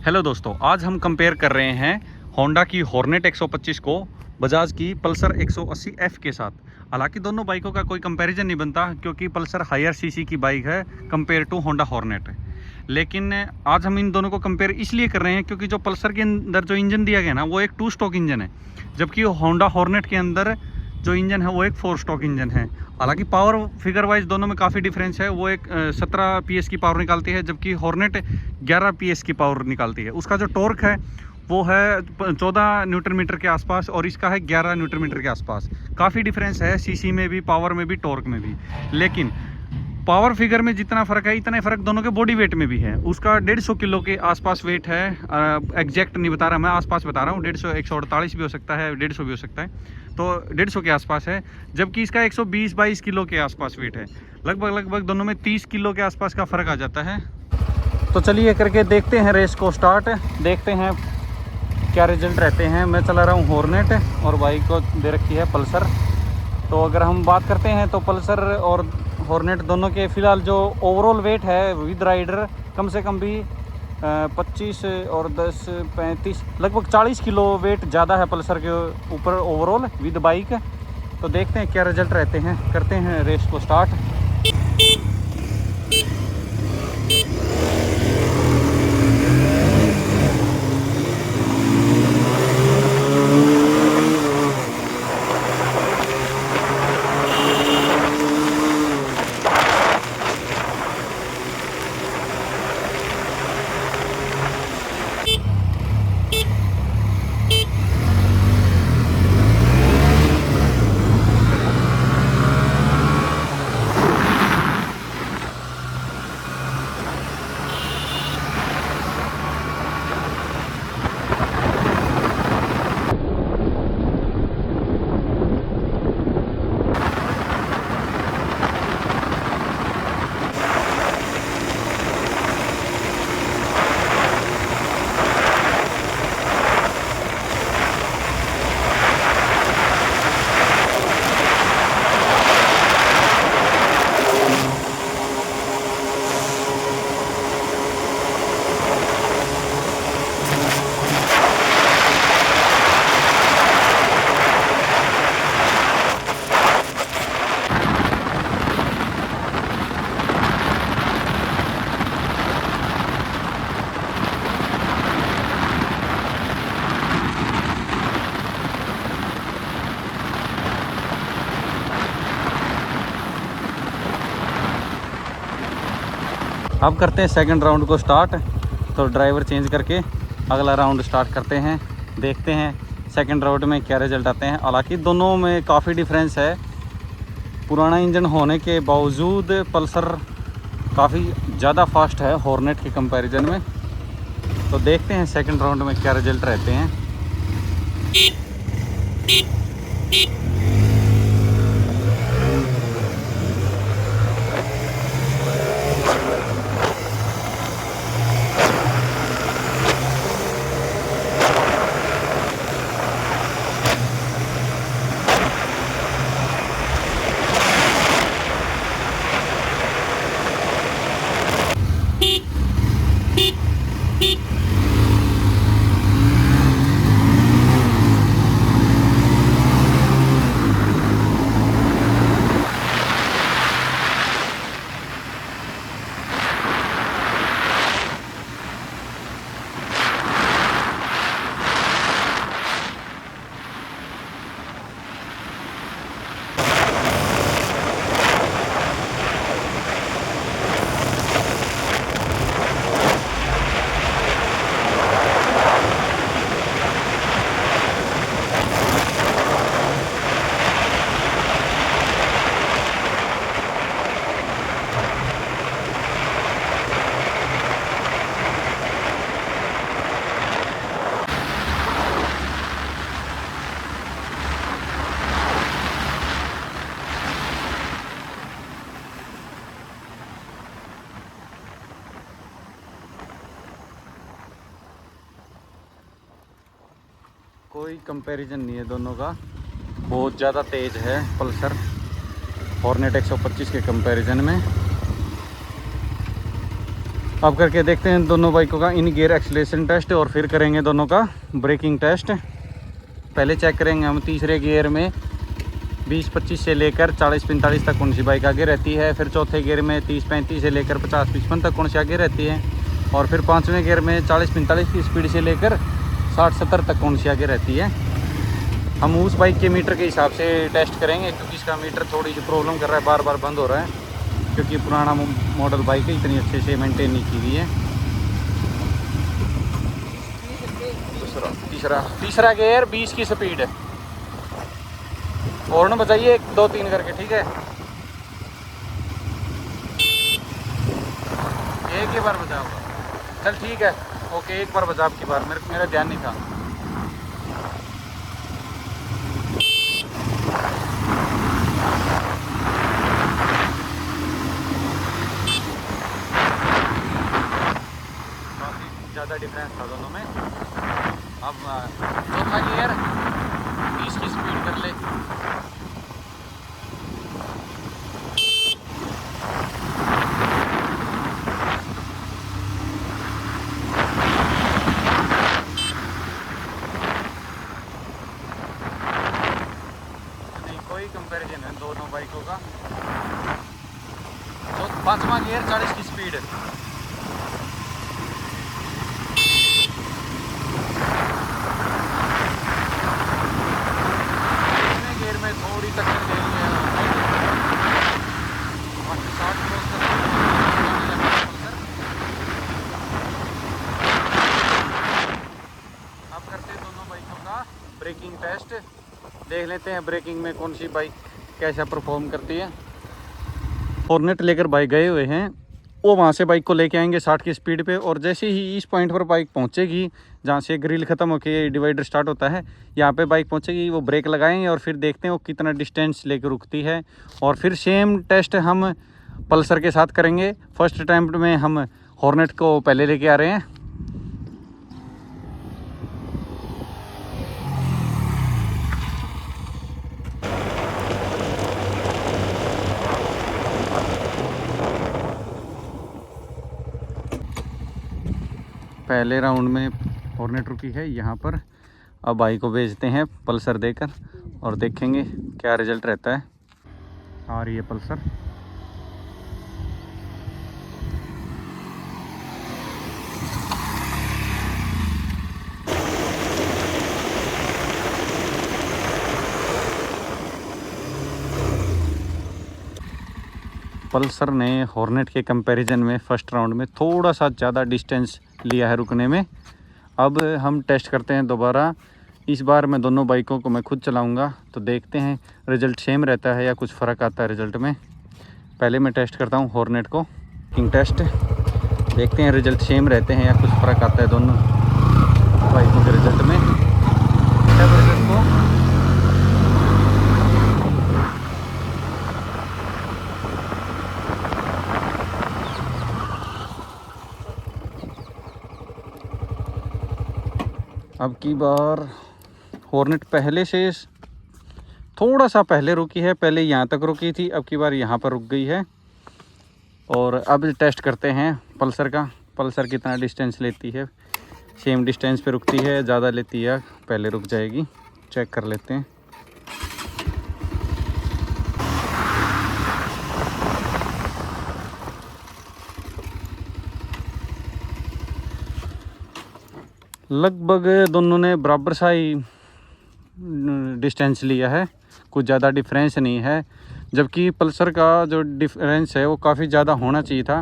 Hello दोस्तों, आज हम कंपेयर कर रहे हैं होंडा की हॉर्नेट 125 को बजाज की पल्सर 180F के साथ। हालांकि दोनों बाइकों का कोई कंपैरिजन नहीं बनता क्योंकि पल्सर हायर सीसी की बाइक है कंपेयर टू होंडा हॉर्नेट। लेकिन आज हम इन दोनों को कंपेयर इसलिए कर रहे हैं क्योंकि जो पल्सर के अंदर जो इंजन दिया गया ना वो एक 2 स्ट्रोक इंजन है, जबकि होंडा हॉर्नेट के अंदर जो इंजन है वो एक 4 स्ट्रोक इंजन है। हालांकि पावर फिगर वाइज दोनों में काफ़ी डिफरेंस है। वो एक 17 PS की पावर निकालती है, जबकि हॉर्नेट 11 PS की पावर निकालती है। उसका जो टॉर्क है वो है 14 न्यूटन मीटर के आसपास और इसका है 11 न्यूटन मीटर के आसपास। काफ़ी डिफरेंस है सीसी में भी, पावर में भी, टॉर्क में भी। लेकिन पावर फिगर में जितना फ़र्क है इतना फ़र्क दोनों के बॉडी वेट में भी है। उसका 150 किलो के आसपास वेट है, एग्जैक्ट नहीं बता रहा मैं, आसपास बता रहा हूँ। 150, 148 भी हो सकता है, 150 भी हो सकता है, तो 150 के आसपास है। जबकि इसका 120-22 किलो के आसपास वेट है। लगभग दोनों में 30 किलो के आसपास का फ़र्क आ जाता है। तो चलिए करके देखते हैं रेस को स्टार्ट, देखते हैं क्या रिजल्ट रहते हैं। मैं चला रहा हूँ हॉर्नेट और बाइक को दे रखी है पल्सर। तो अगर हम बात करते हैं तो पल्सर और हॉर्नेट दोनों के फ़िलहाल जो ओवरऑल वेट है विद राइडर कम से कम भी 25 और 10 35 लगभग 40 किलो वेट ज़्यादा है पल्सर के ऊपर ओवरऑल विद बाइक। तो देखते हैं क्या रिजल्ट रहते हैं, करते हैं रेस को स्टार्ट। अब करते हैं सेकंड राउंड को स्टार्ट। तो ड्राइवर चेंज करके अगला राउंड स्टार्ट करते हैं, देखते हैं सेकंड राउंड में क्या रिजल्ट आते हैं। हालांकि दोनों में काफ़ी डिफरेंस है। पुराना इंजन होने के बावजूद पल्सर काफ़ी ज़्यादा फास्ट है हॉर्नेट के कंपैरिजन में। तो देखते हैं सेकंड राउंड में क्या रिजल्ट रहते हैं। कोई कंपैरिजन नहीं है दोनों का। बहुत ज़्यादा तेज़ है पल्सर हॉर्नेट 125 के कंपैरिजन में। अब करके देखते हैं दोनों बाइकों का इन गियर एक्सीलरेशन टेस्ट और फिर करेंगे दोनों का ब्रेकिंग टेस्ट। पहले चेक करेंगे हम तीसरे गियर में 20-25 से लेकर 40-45 तक कौन सी बाइक आगे रहती है, फिर चौथे गियर में 30-35 से लेकर 50-55 तक कौन सी आगे रहती है, और फिर पाँचवें गियर में 40-45 की स्पीड से लेकर 60-70 तक कौन सी आगे रहती है। हम उस बाइक के मीटर के हिसाब से टेस्ट करेंगे, क्योंकि इसका मीटर थोड़ी सी प्रॉब्लम कर रहा है, बार बार बंद हो रहा है, क्योंकि पुराना मॉडल बाइक है, इतनी अच्छे से मेंटेन नहीं की हुई है। तीसरा गियर 20 की स्पीड है। और ना बजाइए 1 2 3 करके, ठीक है। एक ही बार बजाओ, चल ठीक है, ओके, एक बार बजा आपकी बार, मेरा ध्यान नहीं था। काफ़ी ज़्यादा डिफरेंस था दोनों में। अब चौथा गियर 20 की स्पीड कर ले। कंपैरिजन है दोनों बाइकों का। तो पांचवा गियर 40 की स्पीड है। गियर में थोड़ी टक्कर दे रही है, 60 क्रॉस कर। अब करते हैं दोनों बाइकों का ब्रेकिंग टेस्ट, देख लेते हैं ब्रेकिंग में कौन सी बाइक कैसा परफॉर्म करती है। हॉर्नेट लेकर बाइक गए हुए हैं, वो वहाँ से बाइक को लेके आएंगे 60 की स्पीड पे, और जैसे ही इस पॉइंट पर बाइक पहुँचेगी जहाँ से ग्रिल ख़त्म होकर डिवाइडर स्टार्ट होता है, यहाँ पे बाइक पहुँचेगी, वो ब्रेक लगाएंगे और फिर देखते हैं वो कितना डिस्टेंस लेकर रुकती है। और फिर सेम टेस्ट हम पल्सर के साथ करेंगे। फर्स्ट अटैम्प्ट में हम हॉर्नेट को पहले लेके आ रहे हैं। पहले राउंड में हॉर्नेट रुकी है यहाँ पर। अब बाइक को भेजते हैं पल्सर देकर और देखेंगे क्या रिजल्ट रहता है। आ रही है पल्सर। पल्सर ने हॉर्नेट के कंपैरिजन में फ़र्स्ट राउंड में थोड़ा सा ज़्यादा डिस्टेंस लिया है रुकने में। अब हम टेस्ट करते हैं दोबारा। इस बार मैं दोनों बाइकों को मैं खुद चलाऊंगा, तो देखते हैं रिज़ल्ट सेम रहता है या कुछ फ़र्क आता है रिज़ल्ट में। पहले मैं टेस्ट करता हूं हॉर्नेट को, किंग टेस्ट, देखते हैं रिज़ल्ट सेम रहते हैं या कुछ फ़र्क आता है दोनों बाइकों के रिज़ल्ट में। रिज़ल्ट को अब की बार हॉर्नेट पहले से थोड़ा सा पहले रुकी है, पहले यहाँ तक रुकी थी, अब की बार यहाँ पर रुक गई है। और अब टेस्ट करते हैं पल्सर का, पल्सर कितना डिस्टेंस लेती है, सेम डिस्टेंस पे रुकती है, ज़्यादा लेती है, पहले रुक जाएगी, चेक कर लेते हैं। लगभग दोनों ने बराबर सा ही डिस्टेंस लिया है, कुछ ज़्यादा डिफरेंस नहीं है, जबकि पल्सर का जो डिफरेंस है वो काफ़ी ज़्यादा होना चाहिए था।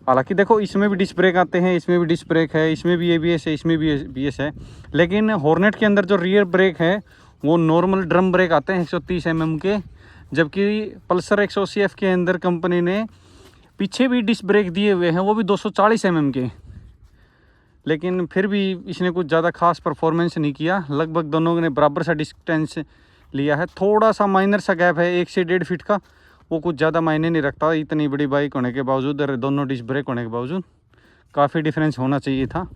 हालांकि देखो इसमें भी डिस्क ब्रेक आते हैं, इसमें भी डिस्क ब्रेक है, इसमें भी ABS है, इसमें भी ABS है, लेकिन हॉर्नेट के अंदर जो रियर ब्रेक है वो नॉर्मल ड्रम ब्रेक आते हैं 130 mm के, जबकि पल्सर 180F के अंदर कंपनी ने पीछे भी डिस्क ब्रेक दिए हुए हैं, वो भी 240 mm के। लेकिन फिर भी इसने कुछ ज़्यादा खास परफॉर्मेंस नहीं किया। लगभग दोनों ने बराबर सा डिस्टेंस लिया है, थोड़ा सा माइनर सा गैप है 1 से 1.5 फीट का, वो कुछ ज़्यादा मायने नहीं रखता। इतनी बड़ी बाइक होने के बावजूद, दोनों डिस्क ब्रेक होने के बावजूद काफ़ी डिफरेंस होना चाहिए था।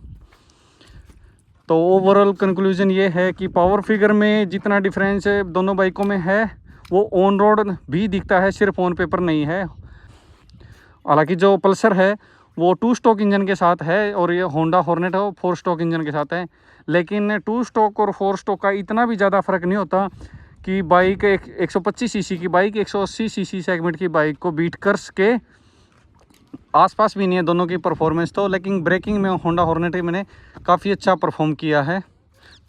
तो ओवरऑल कंक्लूजन ये है कि पावर फिगर में जितना डिफरेंस दोनों बाइकों में है वो ऑन रोड भी दिखता है, सिर्फ ऑन पेपर नहीं है। हालांकि जो पल्सर है वो 2 स्ट्रोक इंजन के साथ है और ये होंडा हॉर्नेट है वो 4 स्ट्रोक इंजन के साथ है। लेकिन 2 स्ट्रोक और 4 स्ट्रोक का इतना भी ज़्यादा फ़र्क नहीं होता कि बाइक 125 सीसी की बाइक 180 सीसी सेगमेंट की बाइक को बीट कर के आसपास भी नहीं है दोनों की परफॉर्मेंस तो। लेकिन ब्रेकिंग में होंडा हॉर्नेट मैंने काफ़ी अच्छा परफॉर्म किया है।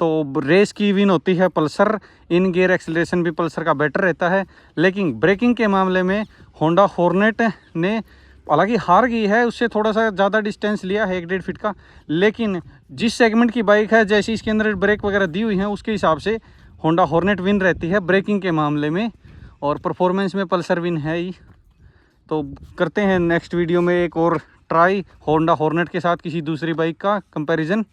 तो रेस की विन होती है पल्सर, इन गियर एक्सेलरेशन भी पल्सर का बेटर रहता है। लेकिन ब्रेकिंग के मामले में होंडा हॉर्नेट ने हालांकि हार गई है, उससे थोड़ा सा ज़्यादा डिस्टेंस लिया है 1-1.5 फीट का। लेकिन जिस सेगमेंट की बाइक है, जैसी इसके अंदर ब्रेक वगैरह दी हुई है, उसके हिसाब से होंडा हॉर्नेट विन रहती है ब्रेकिंग के मामले में, और परफॉर्मेंस में पल्सर विन है ही। तो करते हैं नेक्स्ट वीडियो में एक और ट्राई होंडा हॉर्नेट के साथ किसी दूसरी बाइक का कंपैरिजन।